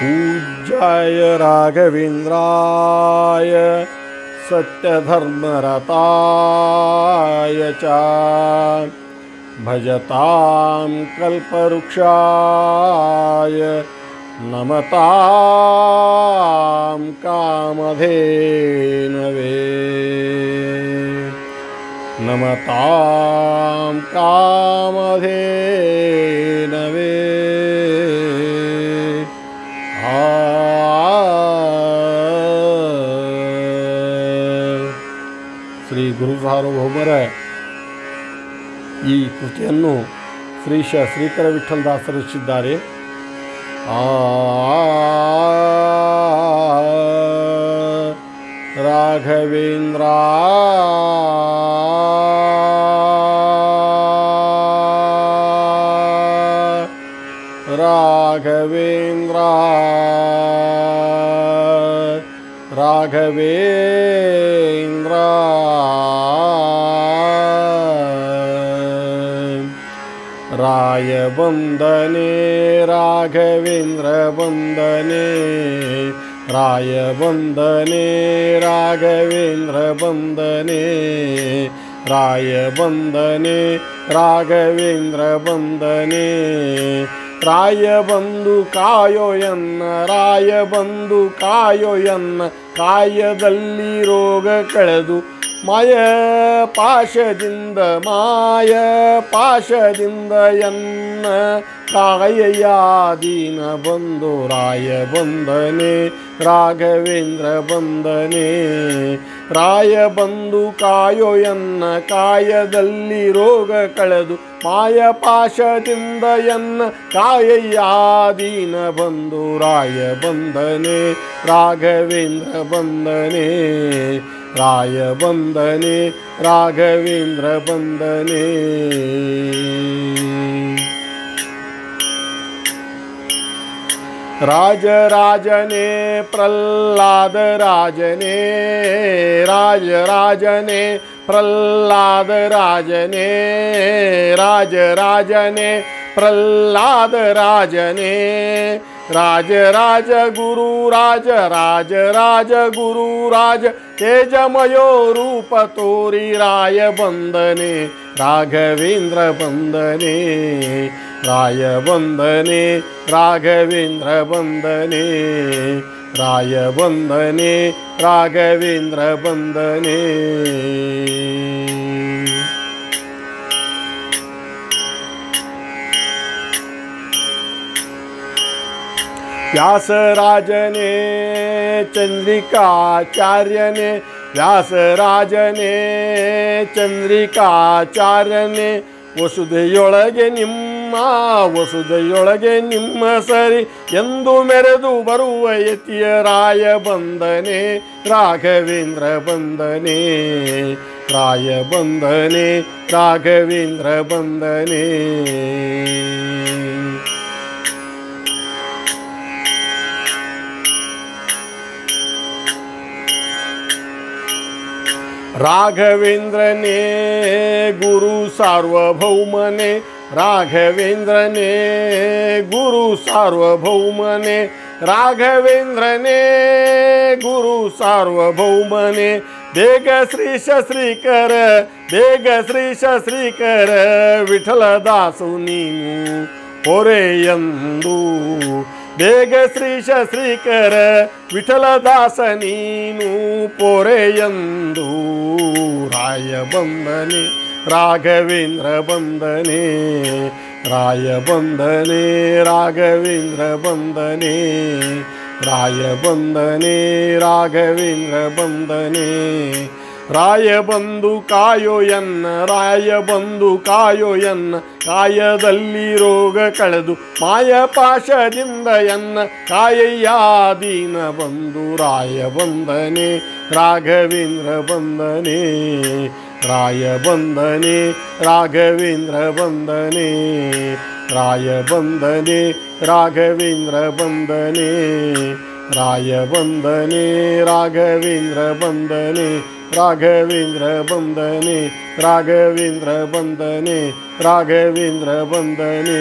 पूज्याय राघवेन्द्राय सत्यधर्मरताय च भजतां कल्पवृक्षाय नमतां कामधेनवे नमतां कामधेनवे ಶ್ರೀ ಗುರು ಸಾರ್ವಭೌಮರ ಈ ಕೃತಿಯನ್ನು ಶ್ರೀಶ ಶ್ರೀಕರ ವಿಠಲದಾಸರು ರಚಿಸಿದ್ದಾರೆ. ರಾಘವೇಂದ್ರ ರಾಘವೇಂದ್ರ ರಾಘವೇಂದ್ರ ರಾಯ ವಂದನೆ ರಾಘವೇಂದ್ರ ವಂದನೆ ರಾಯ ವಂದನೆ ರಾಘವೇಂದ್ರ ವಂದನೆ ರಾಯ ವಂದನೆ ರಾಘವೇಂದ್ರ ವಂದನೆ ರಾಯ ಬಂದು ಕಾಯೋ ಎನ್ನ ರಾಯ ಬಂದು ಕಾಯೋ ಎನ್ನ ಕಾಯದಲ್ಲಿ ರೋಗ ಕಳೆದು ಮಾಯ ಪಾಶದಿಂದ ಎನ್ನ ಕಾಯಯಾದೀನ ಬಂದು ರಾಯ ಬಂದನೆ ರಾಘವೇಂದ್ರ ಬಂದನೆ ರಾಯ ಬಂದು ಕಾಯೋ ಎನ್ನ ಕಾಯದಲ್ಲಿ ರೋಗ ಕಳೆದು ಮಾಯ ಪಾಶದಿಂದ ಎನ್ನ ಕಾಯಯಾದೀನ ಬಂದು ರಾಯ ಬಂದನೆ ರಾಘವೇಂದ್ರ ಬಂದನೆ ರಾಯ ಬಂದನೆ ರಾಘವೇಂದ್ರ ಬಂದನೆ ರಾಜರಾಜನೇ ಪ್ರಹ್ಲಾದ ರಾಜನೇ ರಾಜರಾಜನೇ ಪ್ರಹ್ಲಾದ ರಾಜನೇ ರಾಜರಾಜನೇ ಪ್ರಹ್ಲಾದ ರಾಜನೇ ರಾಜರಾಜ ಗುರು ರಾಜ ರಾಜರಾಜ ಗುರು ರಾಜ ತೇಜಮಯೋ ರೂಪ ತೋರಿ ರಾಯ ಬಂದನೆ ರಾಘವೇಂದ್ರ ಬಂದನೆ ರಾಯ ಬಂದನೆ ರಾಘವೇಂದ್ರ ಬಂದನೆ ರಾಯ ಬಂದನೆ ರಾಘವೇಂದ್ರ ಬಂದನೆ ವ್ಯಾಸರಾಜನೇ ಚಂದ್ರಿಕಾಚಾರ್ಯನೇ ವ್ಯಾಸರಾಜನೇ ಚಂದ್ರಿಕಾಚಾರ್ಯನೇ ವಸುಧೆಯೊಳಗೆ ನಿಮ್ಮ ಸರಿ ಎಂದು ಮೆರೆದು ಬರುವ ಯತಿಯ ರಾಯ ಬಂದನೆ ರಾಘವೇಂದ್ರ ಬಂದನೆ ರಾಯ ಬಂದನೆ ರಾಘವೇಂದ್ರ ಬಂದನೆ ರಾಘವೇಂದ್ರನೇ ಗುರು ಸಾರ್ವಭೌಮನೆ ರಾಘವೇಂದ್ರನೇ ಗುರು ಸಾರ್ವಭೌಮನೆ ರಾಘವೇಂದ್ರನೇ ಗುರು ಸಾರ್ವಭೌಮನೆ ಬೇಗ ಶ್ರೀಶ ಶ್ರೀಕರ ವಿಠಲದಾಸು ನೀನು ಹೊರೆಯಂದು ಬೇಗ ಶ್ರೀಶ ಶ್ರೀಕರ ವಿಠಲದಾಸ ನೀನು ಪೊರೆಯಂದು ರಾಯ ಬಂದನೆ ರಾಘವೇಂದ್ರ ಬಂದನೆ ರಾಯ ಬಂದನೆ ರಾಘವೇಂದ್ರ ಬಂದನೆ ರಾಯ ಬಂದನೆ ರಾಘವೇಂದ್ರ ಬಂದನೆ ರಾಯ ಬಂದು ಕಾಯೋ ಎನ್ನ ರಾಯ ಬಂದು ಕಾಯೋ ಎನ್ನ ಕಾಯದಲ್ಲಿ ರೋಗ ಕಳೆದು ಮಾಯ ಪಾಶದಿಂದ ಎನ್ನ ಕಾಯಯ್ಯಾದೀನ ಬಂದು ರಾಯ ಬಂದನೆ ರಾಘವೇಂದ್ರ ಬಂದನೆ ರಾಯ ಬಂದನೆ ರಾಘವೇಂದ್ರ ಬಂದನೆ ರಾಯ ಬಂದನೆ ರಾಘವೇಂದ್ರ ಬಂದನೆ ರಾಯ ಬಂದನೆ ರಾಘವೇಂದ್ರ ಬಂದನೆ ರಾಘವೇಂದ್ರ ಬಂದನೆ ರಾಘವೇಂದ್ರ ಬಂದನೆ ರಾಘವೇಂದ್ರ ಬಂದನೆ